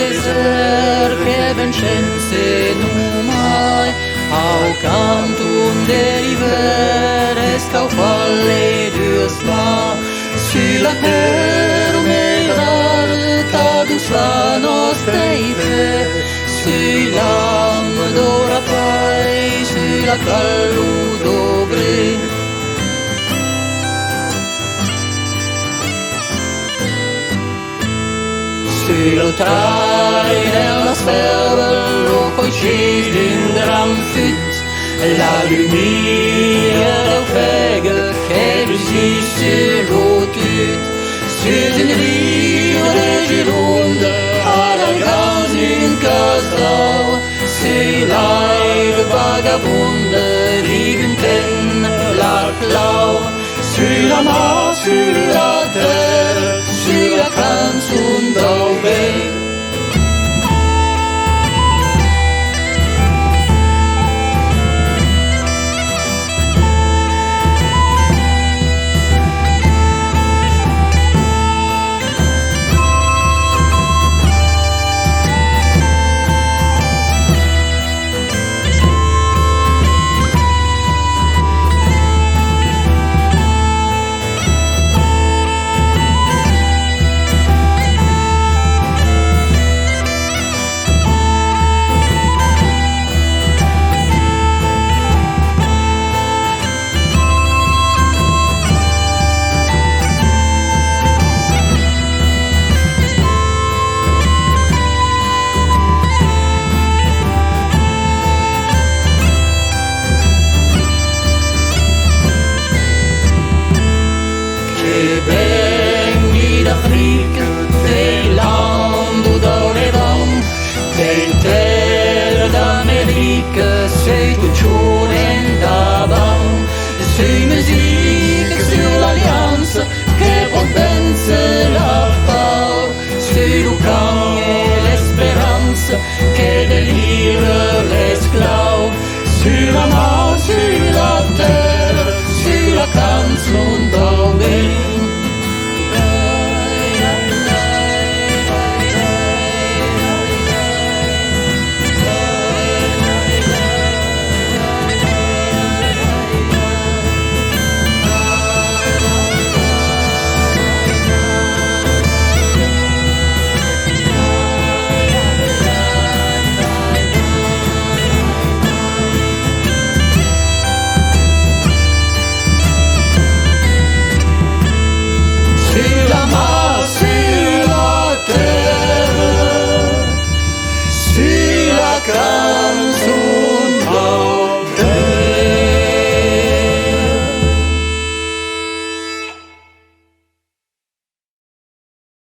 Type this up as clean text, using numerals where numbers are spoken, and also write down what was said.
desert che Vincenzi non mai au cantum deriver escau falle dus va sulla terra megrata dus la nostra ive sulla d'ora pai sulla callu d'ogre. Lo trai della stella lo coi scesi gran fit la lumière del fege che resiste rotut sur une rive de Gironde à la gaz in Casau c'est l'air vagabonde rigenten la clau sur la mar sur la terre sur la canzone d'Auber. C'est toujours d'avant, c'est musique sur l'alliance che compense la peur, c'est le camp et l'espérance che délivre l'esclave, sur la mort, sur la terre, sur la canzone d'Auber. Sur la canzone